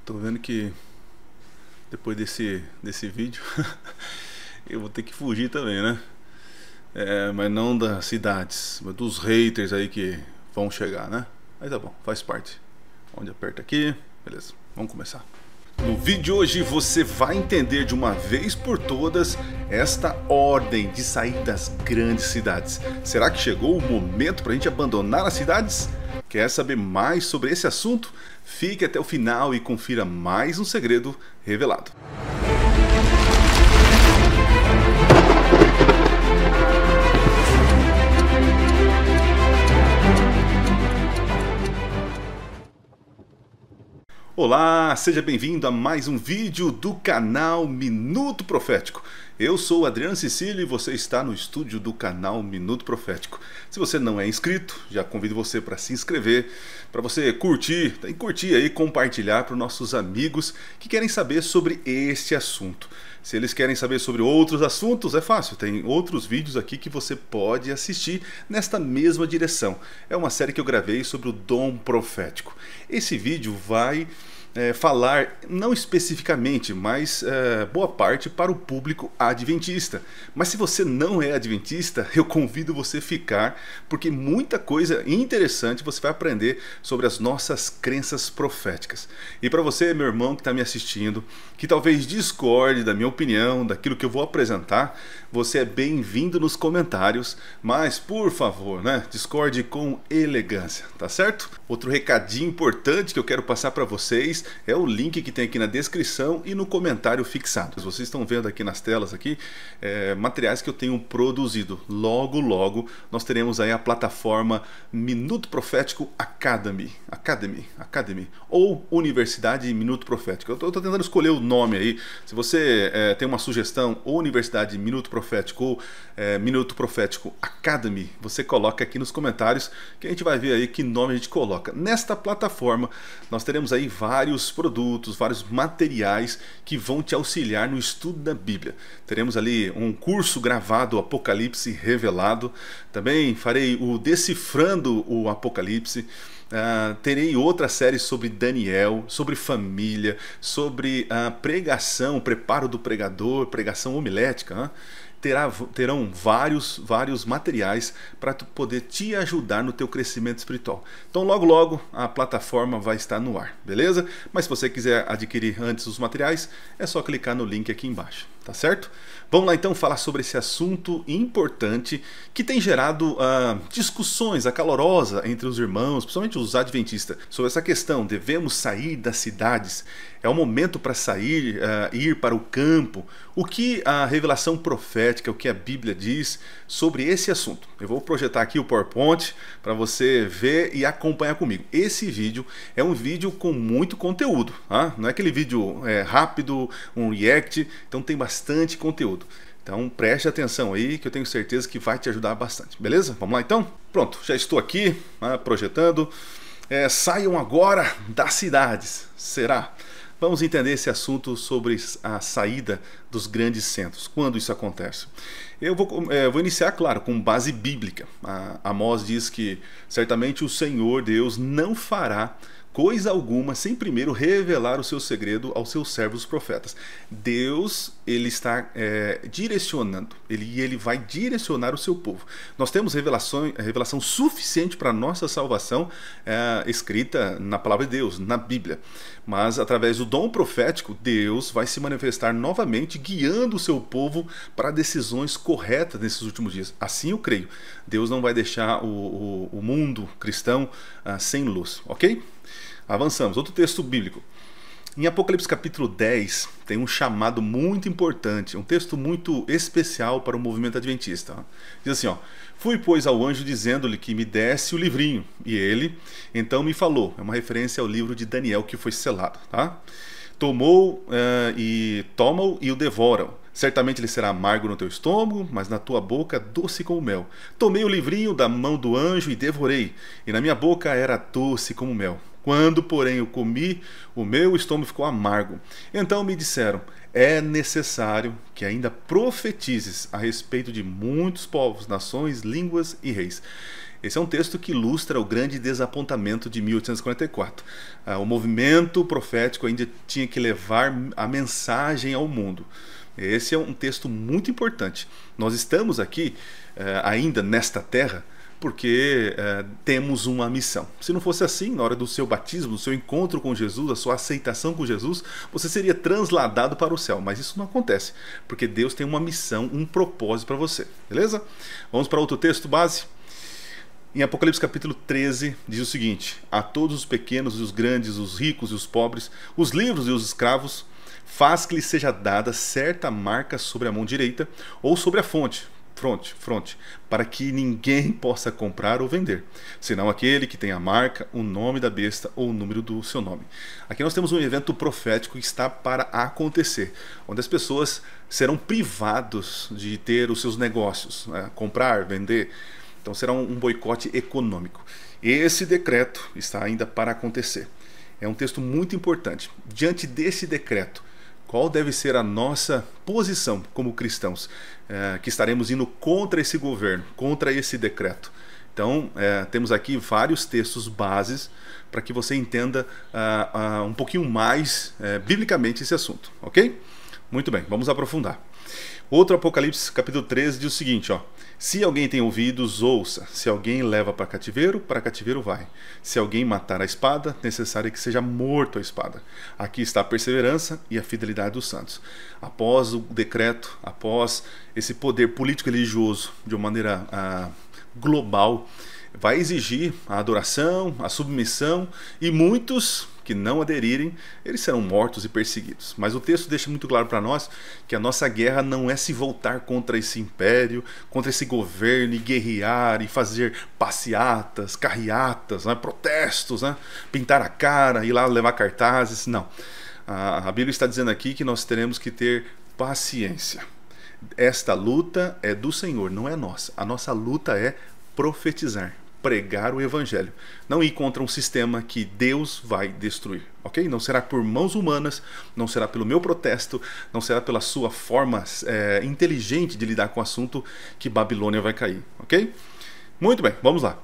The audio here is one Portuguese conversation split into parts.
Tô vendo que depois desse vídeo eu vou ter que fugir também, né? Mas não das cidades, mas dos haters aí que vão chegar, né? Mas tá bom, faz parte. Onde aperta aqui, beleza, vamos começar. No vídeo de hoje você vai entender de uma vez por todas esta ordem de sair das grandes cidades. Será que chegou o momento para a gente abandonar as cidades? Quer saber mais sobre esse assunto? Fique até o final e confira mais um segredo revelado. Olá, seja bem-vindo a mais um vídeo do canal Minuto Profético. Eu sou Adriano Cecílio e você está no estúdio do canal Minuto Profético. Se você não é inscrito, já convido você para se inscrever, para você curtir aí, compartilhar para os nossos amigos que querem saber sobre este assunto. Se eles querem saber sobre outros assuntos, é fácil, tem outros vídeos aqui que você pode assistir nesta mesma direção. É uma série que eu gravei sobre o dom profético. Esse vídeo vai falar, não especificamente, mas boa parte para o público adventista. Mas se você não é adventista, eu convido você a ficar, porque muita coisa interessante você vai aprender sobre as nossas crenças proféticas. E para você, meu irmão que está me assistindo, que talvez discorde da minha opinião, daquilo que eu vou apresentar, você é bem-vindo nos comentários, mas por favor, discorde com elegância, tá certo? Outro recadinho importante que eu quero passar para vocês é o link que tem aqui na descrição e no comentário fixado. Vocês estão vendo aqui nas telas aqui materiais que eu tenho produzido. Logo, logo nós teremos aí a plataforma Minuto Profético Academy ou Universidade Minuto Profético. Eu estou tentando escolher o nome aí. Se você tem uma sugestão, ou Universidade Minuto Profético ou Minuto Profético Academy, você coloca aqui nos comentários que a gente vai ver aí que nome a gente coloca. Nesta plataforma nós teremos aí vários produtos, vários materiais que vão te auxiliar no estudo da Bíblia. Teremos ali um curso gravado, Apocalipse Revelado. Também farei o Decifrando o Apocalipse. Terei outra série sobre Daniel, sobre família, sobre pregação, preparo do pregador, pregação homilética. Terão vários materiais para poder te ajudar no teu crescimento espiritual. Então logo logo a plataforma vai estar no ar, beleza? Mas se você quiser adquirir antes os materiais, é só clicar no link aqui embaixo, tá certo? Vamos lá então falar sobre esse assunto importante que tem gerado discussões acalorosas entre os irmãos, principalmente os adventistas, sobre essa questão: devemos sair das cidades? É o momento para sair, ir para o campo? O que a revelação profética, o que a Bíblia diz sobre esse assunto? Eu vou projetar aqui o PowerPoint para você ver e acompanhar comigo. Esse vídeo é um vídeo com muito conteúdo, não é aquele vídeo rápido, um react, então tem bastante conteúdo. Então preste atenção aí que eu tenho certeza que vai te ajudar bastante, beleza? Vamos lá então? Pronto, já estou aqui projetando. Saiam agora das cidades, será? Vamos entender esse assunto sobre a saída dos grandes centros. Quando isso acontece? Eu vou iniciar, claro, com base bíblica. Amós diz que certamente o Senhor Deus não fará coisa alguma sem primeiro revelar o seu segredo aos seus servos profetas. Deus, ele está direcionando, ele vai direcionar o seu povo. Nós temos revelação suficiente para a nossa salvação escrita na palavra de Deus, na Bíblia. Mas através do dom profético, Deus vai se manifestar novamente, guiando o seu povo para decisões corretas nesses últimos dias. Assim eu creio. Deus não vai deixar o mundo cristão sem luz, ok? Avançamos. Outro texto bíblico. Em Apocalipse capítulo 10 tem um chamado muito importante, um texto muito especial para o movimento adventista. Diz assim, fui pois ao anjo dizendo-lhe que me desse o livrinho, e ele então me falou. É uma referência ao livro de Daniel que foi selado, tá? Tomou-o e o devoram. Certamente ele será amargo no teu estômago, mas na tua boca doce como mel. Tomei o livrinho da mão do anjo e devorei, e na minha boca era doce como mel. Quando, porém, eu comi, o meu estômago ficou amargo. Então me disseram: é necessário que ainda profetizes a respeito de muitos povos, nações, línguas e reis. Esse é um texto que ilustra o grande desapontamento de 1844. O movimento profético ainda tinha que levar a mensagem ao mundo. Esse é um texto muito importante. Nós estamos aqui ainda nesta terra porque temos uma missão. Se não fosse assim, na hora do seu batismo, do seu encontro com Jesus, a sua aceitação com Jesus, você seria transladado para o céu. Mas isso não acontece, porque Deus tem uma missão, um propósito para você. Beleza? Vamos para outro texto base? Em Apocalipse capítulo 13, diz o seguinte: a todos os pequenos e os grandes, os ricos e os pobres, os livres e os escravos, faz que lhes seja dada certa marca sobre a mão direita ou sobre a fronte, para que ninguém possa comprar ou vender, senão aquele que tem a marca, o nome da besta ou o número do seu nome. Aqui nós temos um evento profético que está para acontecer, onde as pessoas serão privados de ter os seus negócios, comprar, vender. Então será um boicote econômico. Esse decreto está ainda para acontecer. É um texto muito importante. Diante desse decreto, qual deve ser a nossa posição como cristãos, que estaremos indo contra esse governo, contra esse decreto? Então, temos aqui vários textos bases para que você entenda um pouquinho mais biblicamente esse assunto, ok? Muito bem, vamos aprofundar. Outro Apocalipse capítulo 13 diz o seguinte, ó: se alguém tem ouvidos, ouça. Se alguém leva para cativeiro vai. Se alguém matar a espada, necessário é que seja morto a espada. Aqui está a perseverança e a fidelidade dos santos. Após o decreto, após esse poder político-religioso de uma maneira global, vai exigir a adoração, a submissão, e muitos que não aderirem, eles serão mortos e perseguidos. Mas o texto deixa muito claro para nós que a nossa guerra não é se voltar contra esse império, contra esse governo, e guerrear, e fazer passeatas, carreatas, protestos, pintar a cara, ir lá levar cartazes. Não. A Bíblia está dizendo aqui que nós teremos que ter paciência. Esta luta é do Senhor, não é nossa. A nossa luta é profetizar, pregar o evangelho, não ir contra um sistema que Deus vai destruir, ok? Não será por mãos humanas, não será pelo meu protesto, não será pela sua forma inteligente de lidar com o assunto que Babilônia vai cair, ok? Muito bem, vamos lá.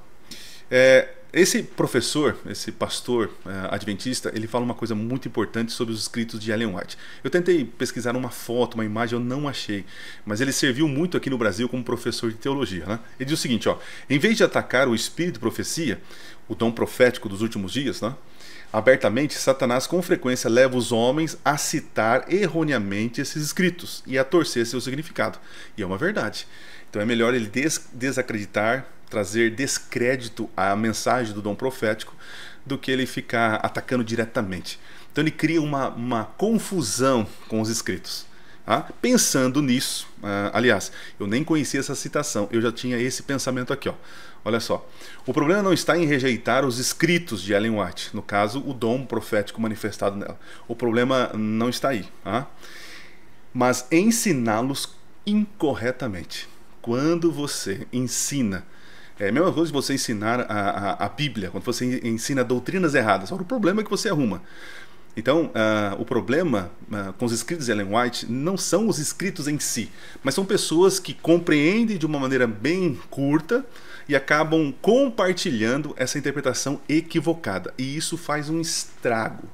Esse professor, esse pastor adventista, ele fala uma coisa muito importante sobre os escritos de Ellen White. Eu tentei pesquisar uma foto, uma imagem, eu não achei, mas ele serviu muito aqui no Brasil como professor de teologia, Ele diz o seguinte, ó: em vez de atacar o espírito de profecia, o dom profético dos últimos dias, abertamente, Satanás com frequência leva os homens a citar erroneamente esses escritos e a torcer seu significado. E é uma verdade. Então é melhor ele desacreditar, trazer descrédito à mensagem do dom profético, do que ele ficar atacando diretamente. Então ele cria uma confusão com os escritos. Pensando nisso, aliás, eu nem conhecia essa citação, eu já tinha esse pensamento aqui, ó. Olha só, o problema não está em rejeitar os escritos de Ellen White, no caso, o dom profético manifestado nela. O problema não está aí, mas ensiná-los incorretamente. Quando você ensina, é a mesma coisa de você ensinar a Bíblia, quando você ensina doutrinas erradas. Ora, o problema é que você arruma. Então, o problema com os escritos de Ellen White não são os escritos em si, mas são pessoas que compreendem de uma maneira bem curta e acabam compartilhando essa interpretação equivocada. E isso faz um estrago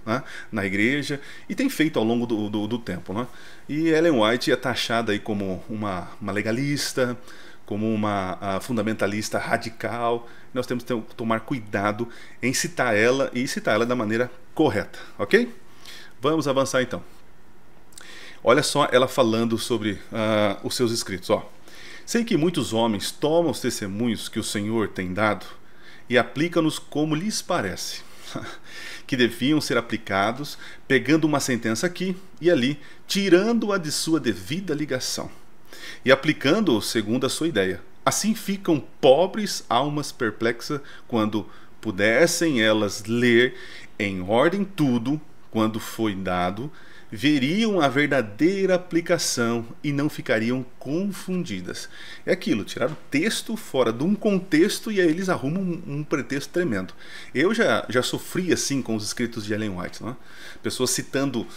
na igreja e tem feito ao longo do tempo. E Ellen White é taxada aí como uma legalista, como uma fundamentalista radical. Nós temos que tomar cuidado em citar ela e citar ela da maneira correta, ok? Vamos avançar então. Olha só ela falando sobre os seus escritos. Sei que muitos homens tomam os testemunhos que o Senhor tem dado e aplicam-nos como lhes parece, que deviam ser aplicados, pegando uma sentença aqui e ali, tirando-a de sua devida ligação e aplicando-o segundo a sua ideia. Assim ficam pobres almas perplexas quando pudessem elas ler em ordem tudo quando foi dado, veriam a verdadeira aplicação e não ficariam confundidas. É aquilo, tirar o texto fora de um contexto e aí eles arrumam um pretexto tremendo. Eu já sofri assim com os escritos de Ellen White, não é? Pessoas citando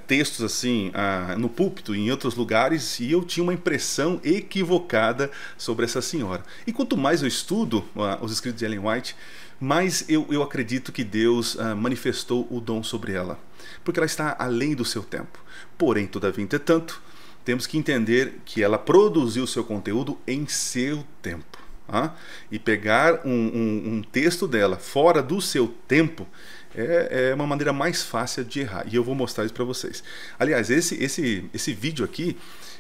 textos assim no púlpito e em outros lugares, e eu tinha uma impressão equivocada sobre essa senhora. E quanto mais eu estudo os escritos de Ellen White, mas eu acredito que Deus manifestou o dom sobre ela, porque ela está além do seu tempo. Porém, todavia, entretanto, temos que entender que ela produziu seu conteúdo em seu tempo. E pegar um texto dela fora do seu tempo é uma maneira mais fácil de errar. E eu vou mostrar isso para vocês. Aliás, esse vídeo aqui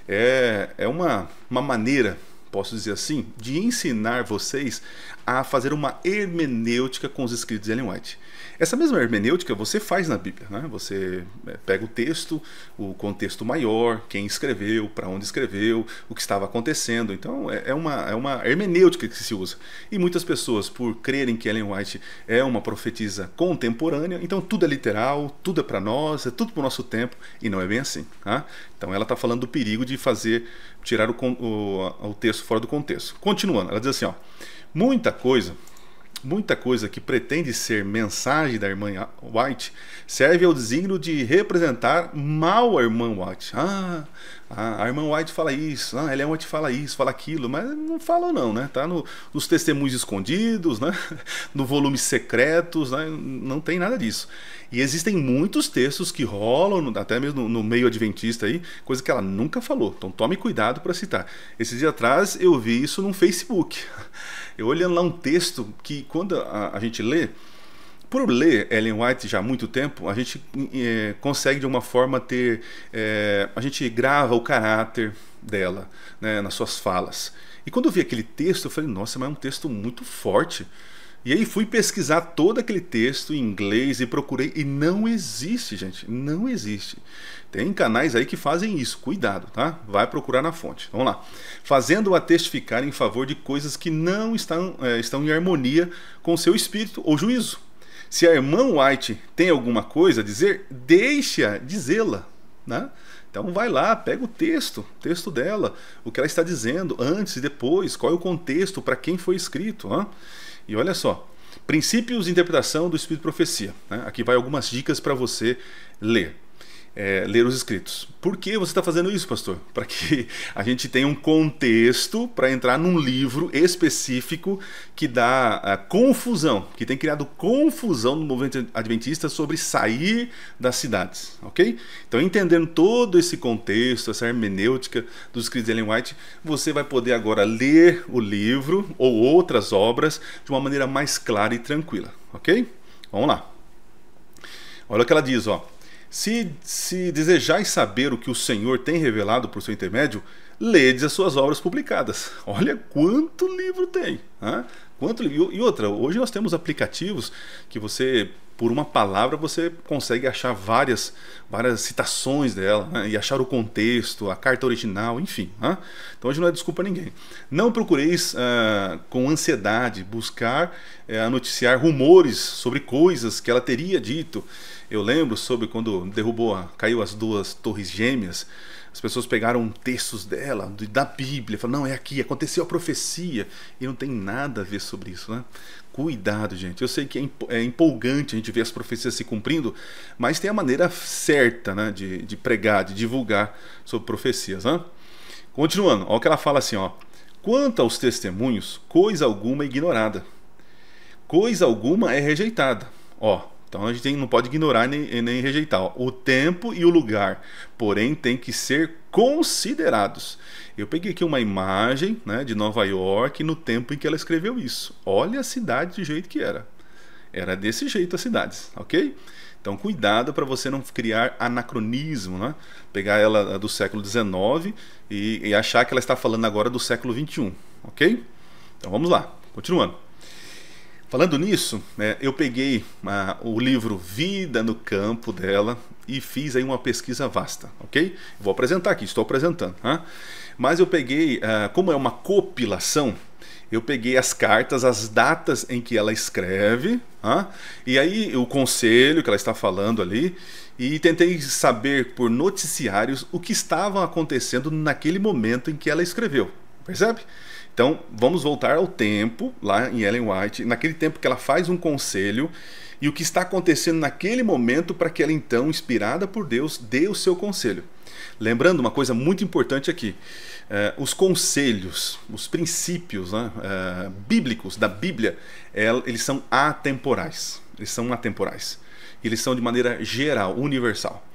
é uma maneira, posso dizer assim, de ensinar vocês a fazer uma hermenêutica com os escritos de Ellen White. Essa mesma hermenêutica você faz na Bíblia, né? Você pega o texto, o contexto maior, quem escreveu, para onde escreveu, o que estava acontecendo. Então é uma hermenêutica que se usa. E muitas pessoas, por crerem que Ellen White é uma profetisa contemporânea, então tudo é literal, tudo é para nós, é tudo para o nosso tempo, e não é bem assim. Então ela está falando do perigo de tirar o texto fora do contexto. Continuando, ela diz assim, muita coisa que pretende ser mensagem da irmã White serve ao desígnio de representar mal a irmã White. A irmã White fala isso, a Ellen White fala isso, fala aquilo, mas não fala não, né? Tá nos testemunhos escondidos, né? No volumes secretos, né? Não tem nada disso. E existem muitos textos que rolam, até mesmo no meio adventista aí, coisa que ela nunca falou. Então tome cuidado para citar. Esses dias atrás eu vi isso no Facebook. Eu olhando lá um texto que quando a gente lê, por ler Ellen White já há muito tempo, a gente consegue de alguma forma a gente grava o caráter dela, né, nas suas falas. E quando eu vi aquele texto, eu falei, nossa, mas é um texto muito forte. E aí fui pesquisar todo aquele texto em inglês e procurei, e não existe, gente, não existe. Tem canais aí que fazem isso, cuidado, tá? Vai procurar na fonte. Vamos lá. Fazendo-a testificar em favor de coisas que não estão em harmonia com o seu espírito ou juízo. Se a irmã White tem alguma coisa a dizer, deixe-a dizê-la, né? Então vai lá, pega o texto dela, o que ela está dizendo, antes e depois, qual é o contexto, para quem foi escrito, né? E olha só, princípios de interpretação do Espírito de Profecia, né? Aqui vai algumas dicas para você ler os escritos. Por que você está fazendo isso, pastor? Para que a gente tenha um contexto para entrar num livro específico que dá confusão, que tem criado confusão no movimento adventista sobre sair das cidades, ok? Então, entendendo todo esse contexto, essa hermenêutica dos escritos de Ellen White, você vai poder agora ler o livro ou outras obras de uma maneira mais clara e tranquila, ok? Vamos lá. Olha o que ela diz, Se desejais saber o que o Senhor tem revelado por seu intermédio, ledes as suas obras publicadas. Olha quanto livro tem. E outra, hoje nós temos aplicativos que você, por uma palavra, você consegue achar várias citações dela, né? E achar o contexto, a carta original, enfim. Então hoje não é desculpa a ninguém. Não procureis com ansiedade buscar noticiar rumores sobre coisas que ela teria dito. Eu lembro sobre quando caiu as duas torres gêmeas, as pessoas pegaram textos dela, da Bíblia, falaram, não, é aqui, aconteceu a profecia, e não tem nada a ver sobre isso, né? Cuidado, gente. Eu sei que é empolgante a gente ver as profecias se cumprindo, mas tem a maneira certa, né, de pregar, de divulgar sobre profecias, né? Continuando, olha o que ela fala assim, quanto aos testemunhos, coisa alguma é ignorada, coisa alguma é rejeitada. Então a gente não pode ignorar nem rejeitar. O tempo e o lugar, porém, tem que ser considerados. Eu peguei aqui uma imagem, né, de Nova York no tempo em que ela escreveu isso. Olha a cidade do jeito que era. Era desse jeito as cidades, ok? Então cuidado para você não criar anacronismo, né? Pegar ela do século XIX e achar que ela está falando agora do século XXI, ok? Então vamos lá, continuando. Falando nisso, eu peguei o livro Vida no Campo dela e fiz aí uma pesquisa vasta, ok? Vou apresentar aqui, estou apresentando. Mas eu peguei, como é uma compilação, Eu peguei as cartas, as datas em que ela escreve, e aí o conselho que ela está falando ali, e tentei saber por noticiários o que estava acontecendo naquele momento em que ela escreveu. Percebe? Então vamos voltar ao tempo, lá em Ellen White, naquele tempo que ela faz um conselho, e o que está acontecendo naquele momento para que ela então, inspirada por Deus, dê o seu conselho. Lembrando uma coisa muito importante aqui, os conselhos, os princípios bíblicos da Bíblia, eles são atemporais. Eles são atemporais. Eles são de maneira geral, universal.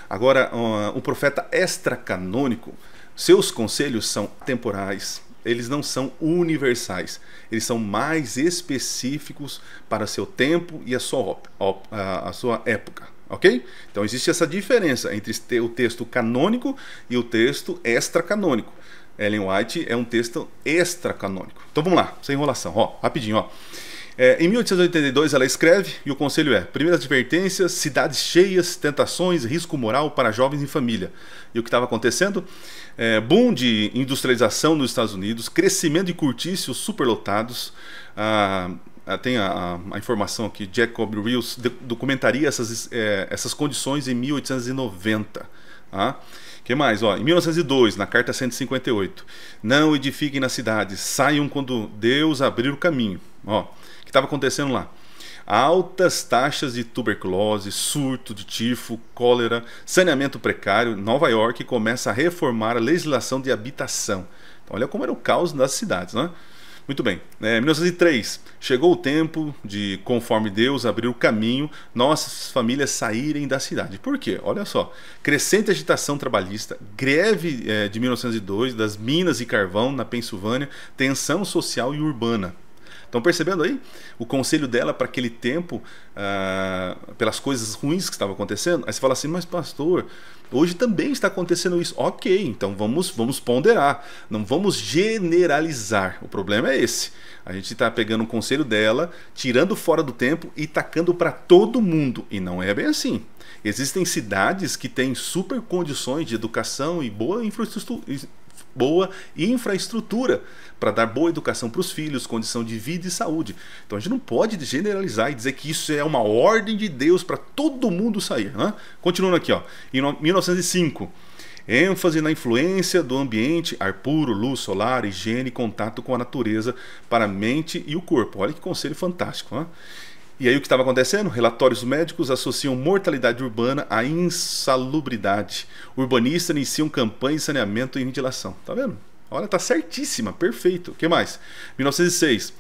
Agora, o profeta extracanônico, seus conselhos são temporais, eles não são universais, eles são mais específicos para seu tempo e a sua época. Ok? Então existe essa diferença entre o texto canônico e o texto extracanônico. Ellen White é um texto extracanônico. Então vamos lá, sem enrolação, rapidinho. Em 1882 ela escreve, e o conselho é: primeiras advertências, cidades cheias, tentações, risco moral para jovens em família. E o que estava acontecendo? Boom de industrialização nos Estados Unidos, crescimento de cortiços superlotados. Tem a informação aqui, Jacob Riis documentaria essas condições em 1890. Que mais? Em 1902, na carta 158, não edifiquem nas cidades, saiam quando Deus abrir o caminho. O que estava acontecendo lá? Altas taxas de tuberculose, surto de tifo, cólera, saneamento precário. Nova York começa a reformar a legislação de habitação. Então, olha como era o caos das cidades, né? Muito bem, 1903, chegou o tempo de, conforme Deus abrir o caminho, nossas famílias saírem da cidade. Por quê? Olha só, crescente agitação trabalhista, greve de 1902 das minas e carvão na Pensilvânia, tensão social e urbana. Estão percebendo aí o conselho dela para aquele tempo, pelas coisas ruins que estavam acontecendo? Aí você fala assim, mas pastor, hoje também está acontecendo isso. Ok, então vamos ponderar, não vamos generalizar. O problema é esse. A gente está pegando o conselho dela, tirando fora do tempo e tacando para todo mundo. E não é bem assim. Existem cidades que têm super condições de educação e boa infraestrutura para dar boa educação para os filhos, condição de vida e saúde. Então a gente não pode generalizar e dizer que isso é uma ordem de Deus para todo mundo sair, né? Continuando aqui, em 1905, ênfase na influência do ambiente, ar puro, luz solar, higiene e contato com a natureza para a mente e o corpo. Olha que conselho fantástico, né? E aí o que estava acontecendo? Relatórios médicos associam mortalidade urbana à insalubridade. Urbanistas iniciam campanhas de saneamento e ventilação. Tá vendo? Olha, tá certíssima, perfeito. O que mais? 1906.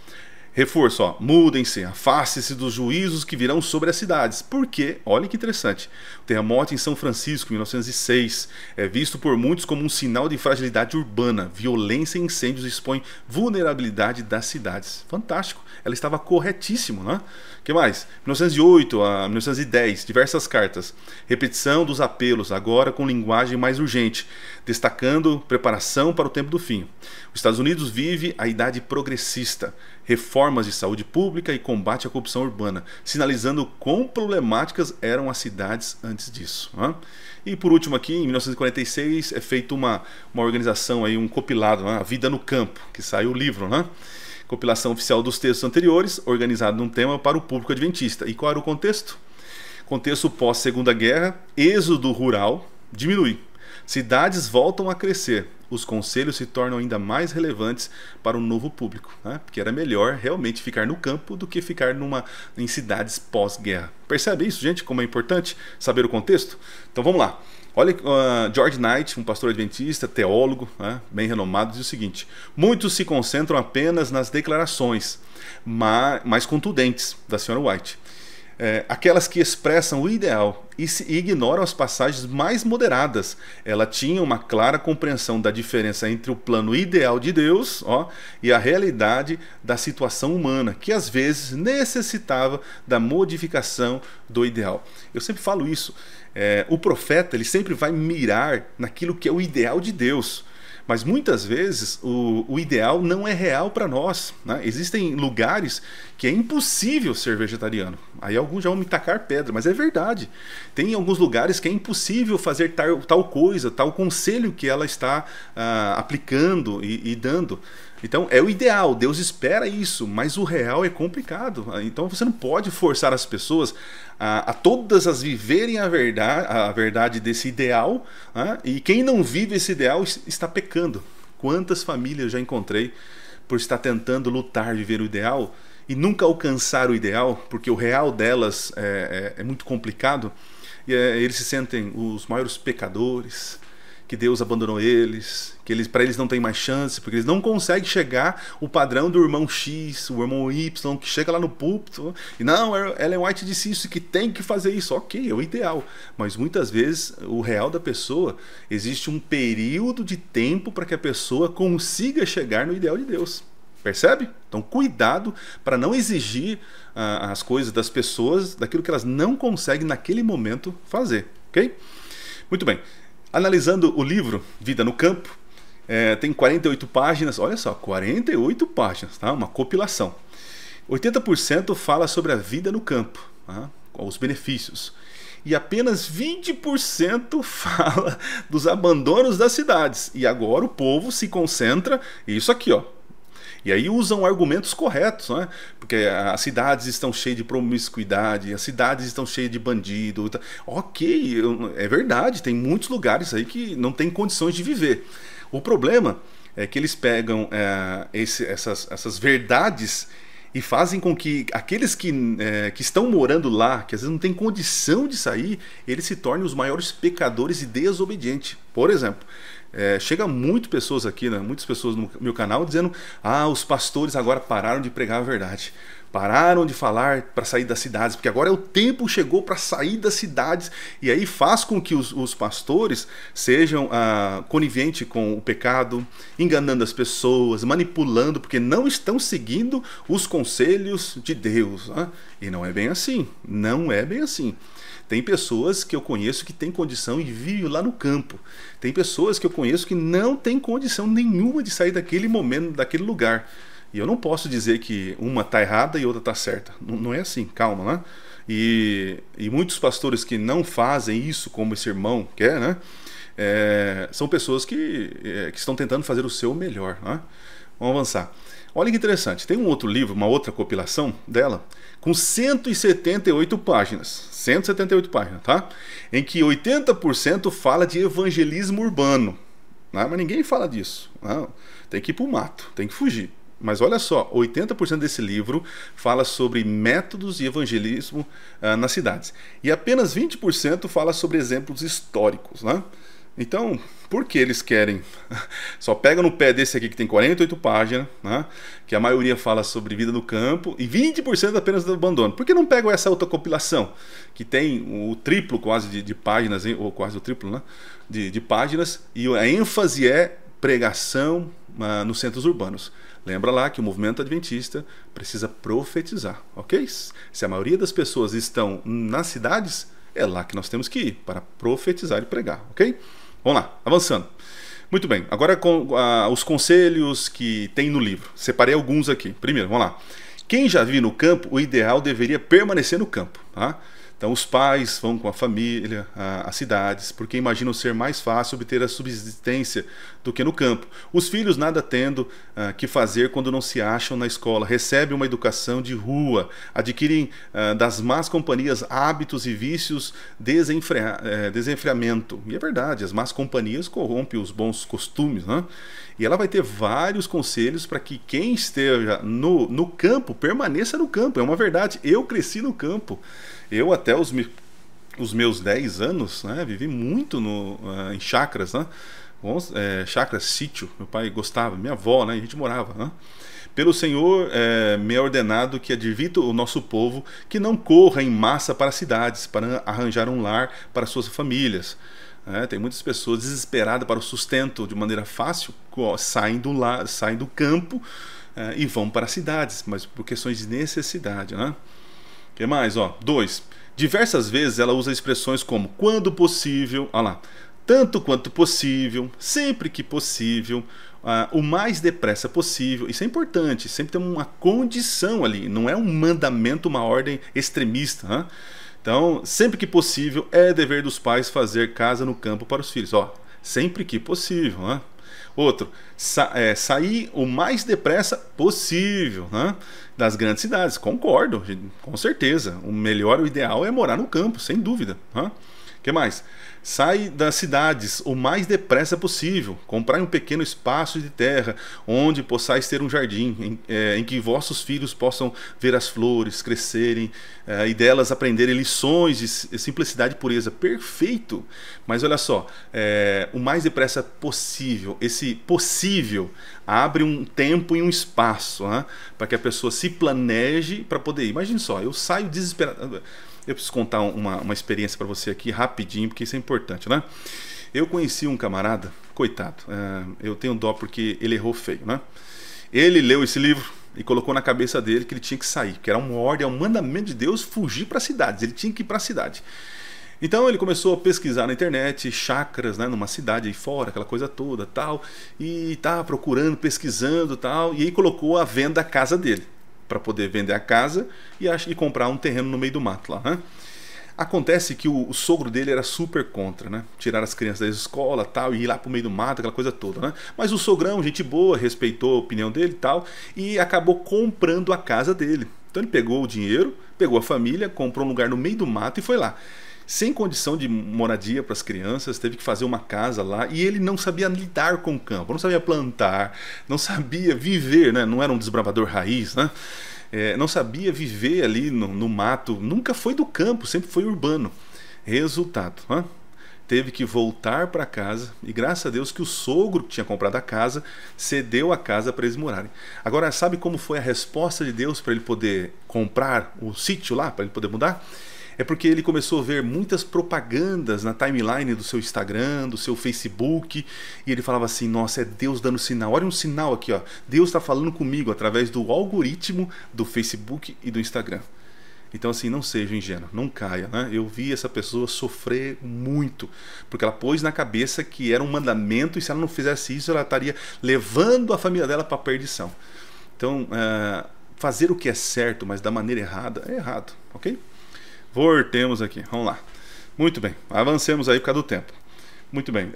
Reforço, mudem-se, afaste-se dos juízos que virão sobre as cidades. Por quê? Olha que interessante. O terremoto em São Francisco, em 1906, é visto por muitos como um sinal de fragilidade urbana. Violência e incêndios expõem vulnerabilidade das cidades. Fantástico. Ela estava corretíssimo, né? O que mais? 1908 a 1910, diversas cartas. Repetição dos apelos, agora com linguagem mais urgente, destacando preparação para o tempo do fim. Os Estados Unidos vive a idade progressista. Reformas de saúde pública e combate à corrupção urbana, sinalizando quão problemáticas eram as cidades antes disso. Né? E por último aqui, em 1946, é feita uma organização, aí, um compilado, A Vida no Campo, que saiu o livro, né? Compilação oficial dos textos anteriores, organizado num tema para o público adventista. E qual era o contexto? Contexto pós-Segunda Guerra, êxodo rural diminui. Cidades voltam a crescer. Os conselhos se tornam ainda mais relevantes para o novo público, né? Porque era melhor realmente ficar no campo do que ficar em cidades pós-guerra. Percebe isso, gente? Como é importante saber o contexto? Então vamos lá. Olha, George Knight, um pastor adventista, teólogo, né, bem renomado, diz o seguinte: muitos se concentram apenas nas declarações mais contundentes da Sra. White. Aquelas que expressam o ideal e ignoram as passagens mais moderadas. Ela tinha uma clara compreensão da diferença entre o plano ideal de Deus e a realidade da situação humana, que às vezes necessitava da modificação do ideal. Eu sempre falo isso. O profeta, ele sempre vai mirar naquilo que é o ideal de Deus. Mas muitas vezes o ideal não é real para nós, né? Existem lugares que é impossível ser vegetariano. Aí alguns já vão me tacar pedra, mas é verdade. Tem alguns lugares que é impossível fazer tal coisa, tal conselho que ela está aplicando e dando. Então é o ideal, Deus espera isso, mas o real é complicado. Então você não pode forçar as pessoas a todas as viverem a verdade desse ideal, né? E quem não vive esse ideal está pecando. Quantas famílias já encontrei por estar tentando lutar, viver o ideal e nunca alcançar o ideal, porque o real delas é muito complicado, e eles se sentem os maiores pecadores, que Deus abandonou eles, que para eles não tem mais chance, porque eles não conseguem chegar o padrão do irmão X, o irmão Y, que chega lá no púlpito, e não, Ellen White disse isso, que tem que fazer isso, ok, é o ideal, mas muitas vezes o real da pessoa, existe um período de tempo para que a pessoa consiga chegar no ideal de Deus. Percebe? Então cuidado para não exigir as coisas das pessoas, daquilo que elas não conseguem naquele momento fazer, ok? Muito bem. Analisando o livro Vida no Campo, tem 48 páginas, olha só, 48 páginas, tá? Uma compilação. 80% fala sobre a vida no campo, tá? Os benefícios. E apenas 20% fala dos abandonos das cidades. E agora o povo se concentra, isso aqui, ó. E aí usam argumentos corretos, né? Porque as cidades estão cheias de promiscuidade, as cidades estão cheias de bandido. Ok, é verdade, tem muitos lugares aí que não tem condições de viver. O problema é que eles pegam essas verdades e fazem com que aqueles que estão morando lá, que às vezes não têm condição de sair, eles se tornem os maiores pecadores e desobedientes. Por exemplo, chega muitas pessoas aqui, né, muitas pessoas no meu canal dizendo: os pastores agora pararam de pregar a verdade, pararam de falar para sair das cidades, porque agora o tempo chegou para sair das cidades. E aí faz com que os pastores sejam coniventes com o pecado, enganando as pessoas, manipulando, porque não estão seguindo os conselhos de Deus, né? E não é bem assim, não é bem assim. Tem pessoas que eu conheço que têm condição e vivem lá no campo. Tem pessoas que eu conheço que não têm condição nenhuma de sair daquele momento, daquele lugar. E eu não posso dizer que uma está errada e outra está certa. Não é assim, calma, né? E muitos pastores que não fazem isso como esse irmão quer, né? São pessoas que estão tentando fazer o seu melhor, né? Vamos avançar. Olha que interessante, tem um outro livro, uma outra compilação dela, com 178 páginas. 178 páginas, tá? Em que 80% fala de evangelismo urbano. Mas ninguém fala disso. Não. Tem que ir para o mato, tem que fugir. Mas olha só, 80% desse livro fala sobre métodos de evangelismo nas cidades. E apenas 20% fala sobre exemplos históricos, né? Então, por que eles querem? Só pega no pé desse aqui que tem 48 páginas, né? Que a maioria fala sobre vida no campo, e 20% apenas do abandono. Por que não pegam essa outra compilação, que tem o triplo quase de páginas, hein? Ou quase o triplo, né? de páginas, e a ênfase é pregação nos centros urbanos. Lembra lá que o movimento adventista precisa profetizar, ok? Se a maioria das pessoas estão nas cidades, é lá que nós temos que ir para profetizar e pregar, ok? Vamos lá, avançando. Muito bem, agora com os conselhos que tem no livro. Separei alguns aqui. Primeiro, vamos lá. Quem já vive no campo, o ideal deveria permanecer no campo, tá? Então os pais vão com a família às cidades, porque imaginam ser mais fácil obter a subsistência do que no campo. Os filhos nada tendo que fazer quando não se acham na escola, recebem uma educação de rua, adquirem das más companhias hábitos e vícios desenfreamento. E é verdade, as más companhias corrompem os bons costumes, né? E ela vai ter vários conselhos para que quem esteja no campo permaneça no campo. É uma verdade, eu cresci no campo. Eu até os meus 10 anos, né, vivi muito em chácaras, né? Chácaras, sítio, meu pai gostava, minha avó, né, a gente morava, né? Pelo Senhor me é ordenado que advirta o nosso povo que não corra em massa para as cidades, para arranjar um lar para suas famílias. Tem muitas pessoas desesperadas para o sustento de maneira fácil, saem do campo e vão para as cidades, mas por questões de necessidade, né? O que mais? 2. Diversas vezes ela usa expressões como quando possível, olha lá, tanto quanto possível, sempre que possível, o mais depressa possível. Isso é importante, sempre tem uma condição ali, não é um mandamento, uma ordem extremista, né? Então, sempre que possível, é dever dos pais fazer casa no campo para os filhos. Sempre que possível, né? Outro, sair o mais depressa possível, né, das grandes cidades. Concordo, com certeza. O melhor, o ideal é morar no campo, sem dúvida. O que mais? Sai das cidades o mais depressa possível. Comprai um pequeno espaço de terra onde possais ter um jardim em que vossos filhos possam ver as flores crescerem e delas aprenderem lições de simplicidade e pureza. Perfeito! Mas olha só, o mais depressa possível. Esse possível abre um tempo e um espaço, né, para que a pessoa se planeje para poder ir. Imagine só, eu saio desesperado. Eu preciso contar uma experiência para você aqui rapidinho, porque isso é importante, né? Eu conheci um camarada, coitado, eu tenho dó porque ele errou feio, né? Ele leu esse livro e colocou na cabeça dele que ele tinha que sair, que era uma ordem, um mandamento de Deus fugir para cidades, ele tinha que ir para a cidade. Então ele começou a pesquisar na internet chácaras, né, numa cidade aí fora, aquela coisa toda, tal, e tá procurando, pesquisando, tal, e aí colocou à venda a casa dele, para poder vender a casa e comprar um terreno no meio do mato lá, né? Acontece que o sogro dele era super contra, né? Tirar as crianças da escola, tal, e ir lá pro meio do mato, aquela coisa toda, né? Mas o sogrão, gente boa, respeitou a opinião dele e tal, e acabou comprando a casa dele. Então ele pegou o dinheiro, pegou a família, comprou um lugar no meio do mato e foi lá. Sem condição de moradia para as crianças, teve que fazer uma casa lá, e ele não sabia lidar com o campo, não sabia plantar, não sabia viver, né? Não era um desbravador raiz, né? Não sabia viver ali no mato, nunca foi do campo, sempre foi urbano. Resultado, né? Teve que voltar para casa, e graças a Deus que o sogro que tinha comprado a casa cedeu a casa para eles morarem. Agora, sabe como foi a resposta de Deus para ele poder comprar o sítio lá, para ele poder mudar? É porque ele começou a ver muitas propagandas na timeline do seu Instagram, do seu Facebook, e ele falava assim, nossa, é Deus dando sinal, olha um sinal aqui, ó. Deus está falando comigo através do algoritmo do Facebook e do Instagram. Então assim, não seja ingênuo, não caia, né? Eu vi essa pessoa sofrer muito, porque ela pôs na cabeça que era um mandamento, e se ela não fizesse isso, ela estaria levando a família dela para a perdição. Então, fazer o que é certo, mas da maneira errada, é errado, ok? Voltemos aqui, vamos lá. Muito bem, avancemos aí por causa do tempo. Muito bem,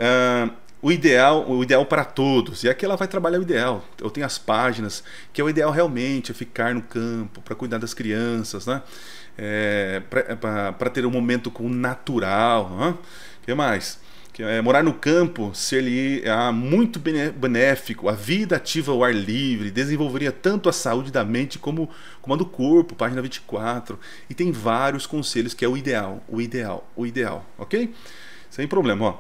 o ideal para todos, e aqui ela vai trabalhar o ideal. Eu tenho as páginas, que é o ideal realmente, é ficar no campo, para cuidar das crianças, né? Para ter um momento com o natural, né? O que mais? Morar no campo seria muito benéfico, a vida ativa ao ar livre, desenvolveria tanto a saúde da mente como a do corpo, página 24, e tem vários conselhos que é o ideal, ok? Sem problema, ó.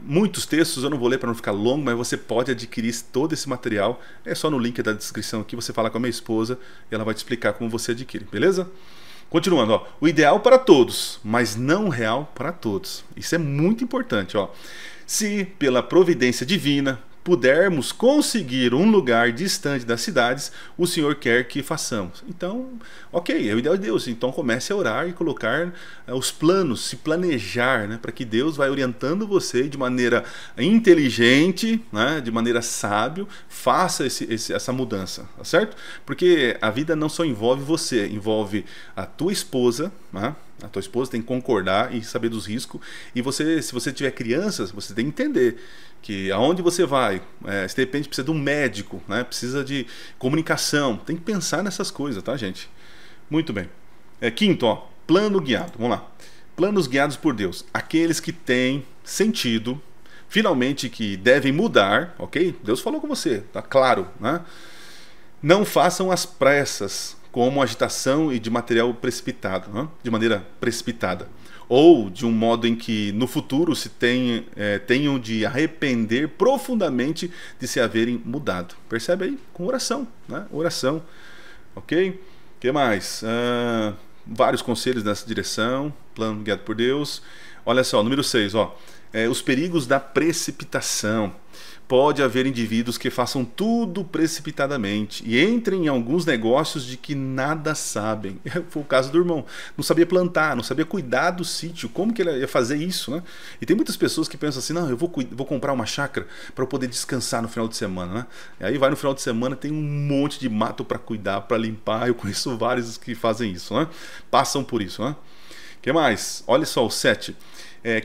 Muitos textos eu não vou ler para não ficar longo, mas você pode adquirir todo esse material, é só no link da descrição aqui, você fala com a minha esposa e ela vai te explicar como você adquire, beleza? Continuando, ó, o ideal para todos, mas não real para todos. Isso é muito importante, ó. Se pela providência divina pudermos conseguir um lugar distante das cidades, o Senhor quer que façamos. Então, ok, é o ideal de Deus. Então comece a orar e colocar os planos, se planejar, né, para que Deus vai orientando você de maneira inteligente, né, de maneira sábio, faça essa mudança, tá certo? Porque a vida não só envolve você, envolve a tua esposa, né? A tua esposa tem que concordar e saber dos riscos. E você, se você tiver crianças, você tem que entender que aonde você vai, se de repente precisa de um médico, né? Precisa de comunicação. Tem que pensar nessas coisas, tá, gente? Muito bem. Quinto, ó, plano guiado. Vamos lá. Planos guiados por Deus. Aqueles que têm sentido, finalmente que devem mudar, ok? Deus falou com você, tá claro, né? Não façam as pressas, como agitação e de material precipitado, né? De maneira precipitada, ou de um modo em que no futuro se tenham de arrepender profundamente de se haverem mudado. Percebe aí? Com oração, né? Oração, ok? O que mais? Vários conselhos nessa direção, plano guiado por Deus. Olha só, número 6, ó, os perigos da precipitação. Pode haver indivíduos que façam tudo precipitadamente e entrem em alguns negócios de que nada sabem. Foi o caso do irmão. Não sabia plantar, não sabia cuidar do sítio. Como que ele ia fazer isso, né? E tem muitas pessoas que pensam assim, não, eu vou comprar uma chácara para poder descansar no final de semana, né? E aí vai no final de semana, tem um monte de mato para cuidar, para limpar. Eu conheço vários que fazem isso, né? Passam por isso, né? O que mais? Olha só o 7.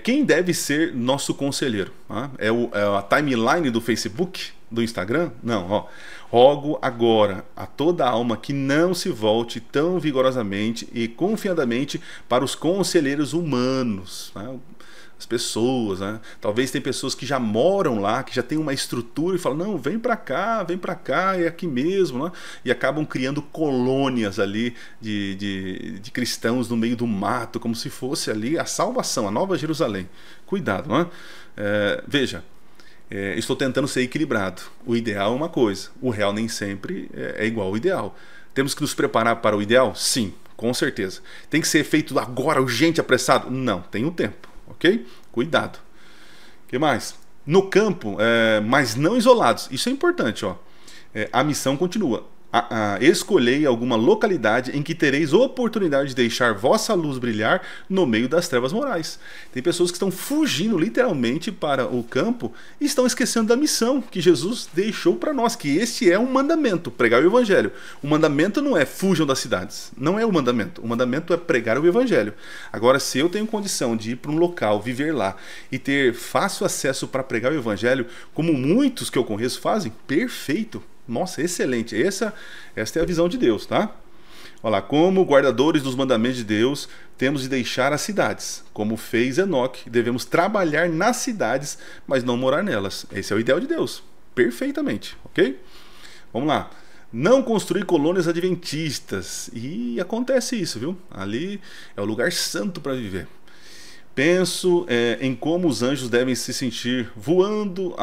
Quem deve ser nosso conselheiro? É a timeline do Facebook, do Instagram? Não, ó. Rogo agora a toda alma que não se volte tão vigorosamente e confiadamente para os conselheiros humanos, né? As pessoas, né? Talvez tem pessoas que já moram lá, que já tem uma estrutura e falam, não, vem para cá, é aqui mesmo, né? E acabam criando colônias ali de cristãos no meio do mato, como se fosse ali a salvação, a Nova Jerusalém. Cuidado, né? Veja, estou tentando ser equilibrado. O ideal é uma coisa, o real nem sempre é igual ao ideal. Temos que nos preparar para o ideal? Sim, com certeza. Tem que ser feito agora, urgente, apressado? Não, tem um tempo. Ok? Cuidado. O que mais? No campo, mas não isolados. Isso é importante, ó. A missão continua. Escolhei alguma localidade em que tereis oportunidade de deixar vossa luz brilhar no meio das trevas morais. Tem pessoas que estão fugindo literalmente para o campo e estão esquecendo da missão que Jesus deixou para nós, que este é um mandamento, pregar o evangelho. O mandamento não é fujam das cidades, não é o mandamento é pregar o evangelho. Agora, se eu tenho condição de ir para um local, viver lá e ter fácil acesso para pregar o evangelho, como muitos que eu conheço fazem, perfeito. Nossa, excelente. Esta é a visão de Deus, tá? Olha lá, como guardadores dos mandamentos de Deus, temos de deixar as cidades. Como fez Enoque, devemos trabalhar nas cidades, mas não morar nelas. Esse é o ideal de Deus. Perfeitamente, ok? Vamos lá. Não construir colônias adventistas. E acontece isso, viu? Ali é o lugar santo para viver. Penso em como os anjos devem se sentir voando,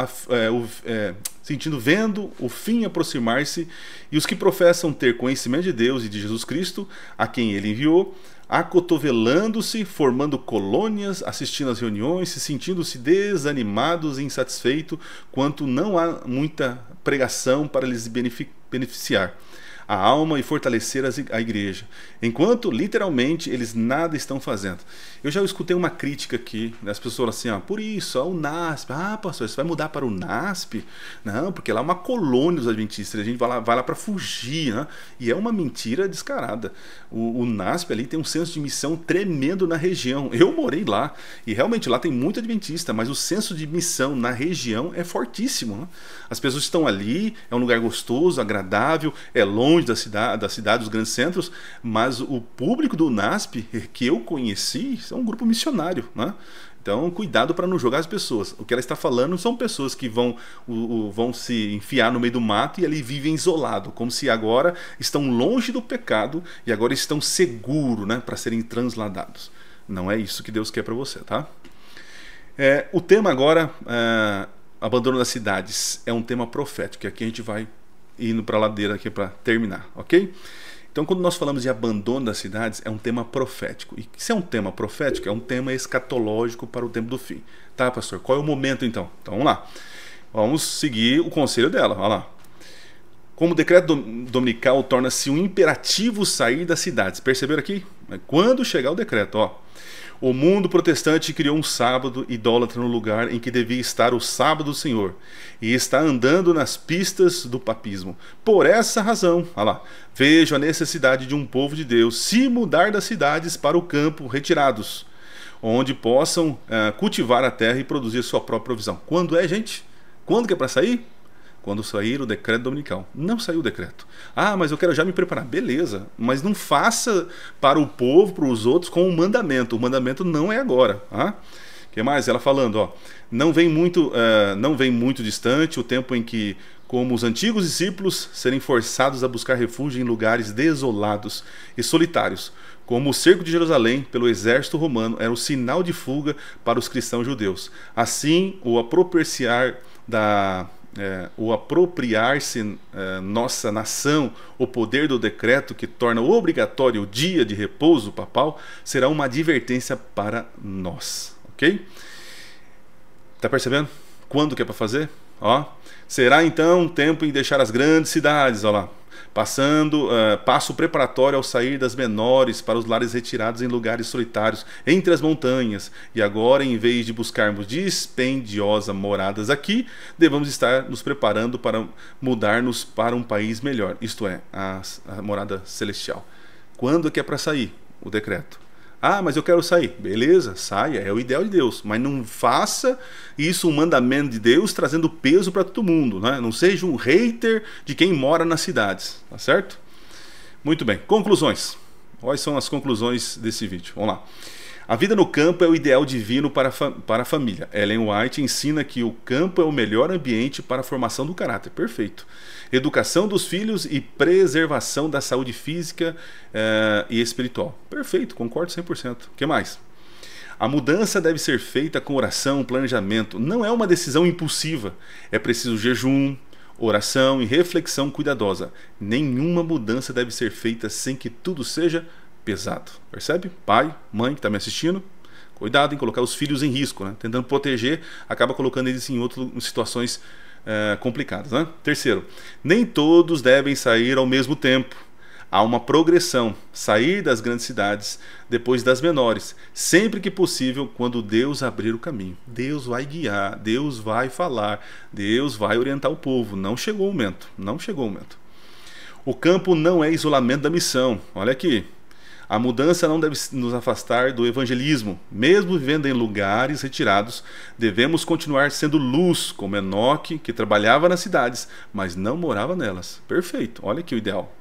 vendo o fim aproximar-se, e os que professam ter conhecimento de Deus e de Jesus Cristo, a quem ele enviou, acotovelando-se, formando colônias, assistindo às reuniões, se sentindo-se desanimados e insatisfeitos, quanto não há muita pregação para lhes beneficiar a alma e fortalecer a igreja, enquanto literalmente eles nada estão fazendo. Eu já escutei uma crítica aqui das pessoas assim, por isso, o NASP, pastor, você vai mudar para o NASP? Não, porque lá é uma colônia dos adventistas, a gente vai lá para fugir, né? E é uma mentira descarada. O NASP ali tem um senso de missão tremendo na região. Eu morei lá e realmente lá tem muito adventista, mas o senso de missão na região é fortíssimo, né? As pessoas estão ali, é um lugar gostoso, agradável, é longe da cidade, dos grandes centros, mas o público do NASP que eu conheci é um grupo missionário, né? Então, cuidado para não jogar as pessoas. O que ela está falando são pessoas que vão se enfiar no meio do mato e ali vivem isolado, como se agora estão longe do pecado e agora estão seguros, né, para serem transladados. Não é isso que Deus quer para você, tá? O tema agora, abandono das cidades, é um tema profético, e aqui a gente vai indo para a ladeira aqui para terminar, ok? Então, quando nós falamos de abandono das cidades, é um tema profético. E se é um tema profético, é um tema escatológico para o tempo do fim. Tá, pastor? Qual é o momento, então? Então, vamos lá. Vamos seguir o conselho dela. Olha lá. Como o decreto dominical torna-se um imperativo sair das cidades. Perceberam aqui? Quando chegar o decreto, ó. O mundo protestante criou um sábado idólatra no lugar em que devia estar o sábado do Senhor, e está andando nas pistas do papismo. Por essa razão, olha lá, vejo a necessidade de um povo de Deus se mudar das cidades para o campo, retirados, onde possam cultivar a terra e produzir sua própria provisão. Quando gente? Quando que é para sair? Quando sair o decreto dominical. Não saiu o decreto. Mas eu quero já me preparar. Beleza, mas não faça para o povo, para os outros, com o mandamento. O mandamento não é agora. O que mais? Ela falando, ó, não vem muito distante o tempo em que, como os antigos discípulos, serem forçados a buscar refúgio em lugares desolados e solitários, como o cerco de Jerusalém pelo exército romano era o sinal de fuga para os cristãos judeus. Assim, o apropriar-se nossa nação o poder do decreto que torna obrigatório o dia de repouso papal será uma advertência para nós, ok? Tá percebendo? Quando que é para fazer? Será então tempo em deixar as grandes cidades, lá, passo preparatório ao sair das menores para os lares retirados em lugares solitários entre as montanhas, e agora, em vez de buscarmos dispendiosas moradas aqui, devemos estar nos preparando para mudar-nos para um país melhor, isto é, a morada celestial. Quando é que é para sair o decreto? Ah, mas eu quero sair. Beleza, saia, é o ideal de Deus. Mas não faça isso um mandamento de Deus trazendo peso para todo mundo, né? Não seja um hater de quem mora nas cidades, tá certo? Muito bem, conclusões. Quais são as conclusões desse vídeo? Vamos lá. A vida no campo é o ideal divino para a família. Ellen White ensina que o campo é o melhor ambiente para a formação do caráter. Perfeito. Educação dos filhos e preservação da saúde física e espiritual. Perfeito, concordo 100%. O que mais? A mudança deve ser feita com oração, planejamento. Não é uma decisão impulsiva. É preciso jejum, oração e reflexão cuidadosa. Nenhuma mudança deve ser feita sem que tudo seja pesado. Percebe? Pai, mãe que está me assistindo, cuidado em colocar os filhos em risco, né? Tentando proteger, acaba colocando eles em outras situações complicadas, né? Terceiro, nem todos devem sair ao mesmo tempo. Há uma progressão, sair das grandes cidades, depois das menores, sempre que possível, quando Deus abrir o caminho. Deus vai guiar, Deus vai falar, Deus vai orientar o povo. Não chegou o momento, não chegou o momento. O campo não é isolamento da missão. Olha aqui. A mudança não deve nos afastar do evangelismo. Mesmo vivendo em lugares retirados, devemos continuar sendo luz, como Enoque, que trabalhava nas cidades, mas não morava nelas. Perfeito, olha aqui o ideal.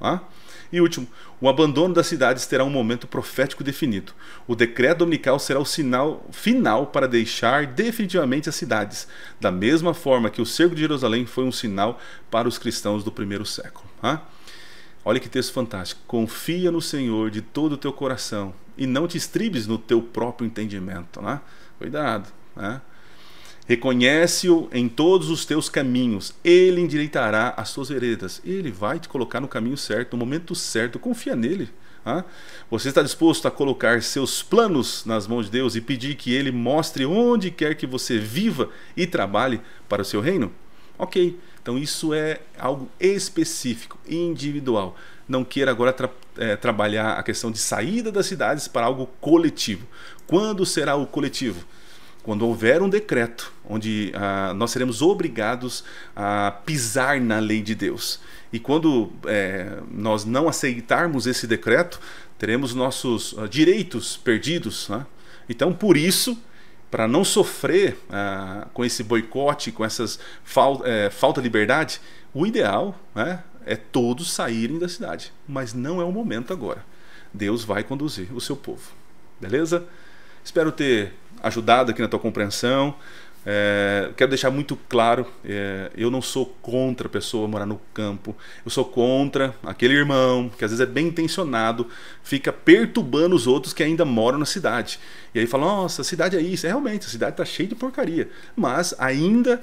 E último, o abandono das cidades terá um momento profético definido. O decreto dominical será o sinal final para deixar definitivamente as cidades, da mesma forma que o cerco de Jerusalém foi um sinal para os cristãos do primeiro século. Olha que texto fantástico. Confia no Senhor de todo o teu coração e não te estribes no teu próprio entendimento. Cuidado. Reconhece-o em todos os teus caminhos. Ele endireitará as tuas veredas. Ele vai te colocar no caminho certo, no momento certo. Confia nele. Você está disposto a colocar seus planos nas mãos de Deus e pedir que Ele mostre onde quer que você viva e trabalhe para o seu reino? Ok, então isso é algo específico, individual. Não queira agora trabalhar a questão de saída das cidades para algo coletivo. Quando será o coletivo? Quando houver um decreto onde nós seremos obrigados a pisar na lei de Deus. E quando nós não aceitarmos esse decreto, teremos nossos direitos perdidos. Então, por isso, para não sofrer com esse boicote, com essas falta de liberdade, o ideal é todos saírem da cidade. Mas não é o momento agora. Deus vai conduzir o seu povo. Beleza? Espero ter ajudado aqui na tua compreensão. Quero deixar muito claro, eu não sou contra a pessoa morar no campo. Eu sou contra aquele irmão que às vezes é bem intencionado, fica perturbando os outros que ainda moram na cidade. E aí fala, nossa, a cidade é isso. Realmente, a cidade está cheia de porcaria. Mas ainda,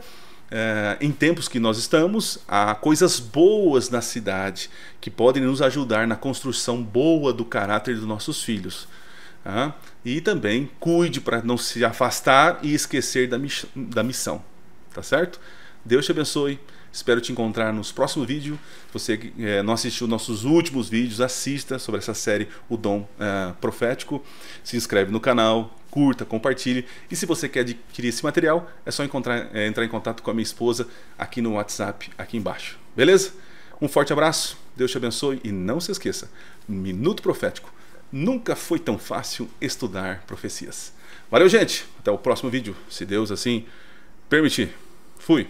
em tempos que nós estamos, há coisas boas na cidade que podem nos ajudar na construção boa do caráter dos nossos filhos. E também cuide para não se afastar e esquecer da missão, tá certo? Deus te abençoe, espero te encontrar nos próximos vídeos. Se você não assistiu nossos últimos vídeos, assista sobre essa série O Dom Profético, se inscreve no canal, curta, compartilhe, e se você quer adquirir esse material, é só entrar em contato com a minha esposa aqui no WhatsApp, aqui embaixo, beleza? Um forte abraço, Deus te abençoe e não se esqueça, Minuto Profético. Nunca foi tão fácil estudar profecias. Valeu, gente. Até o próximo vídeo, se Deus assim permitir. Fui.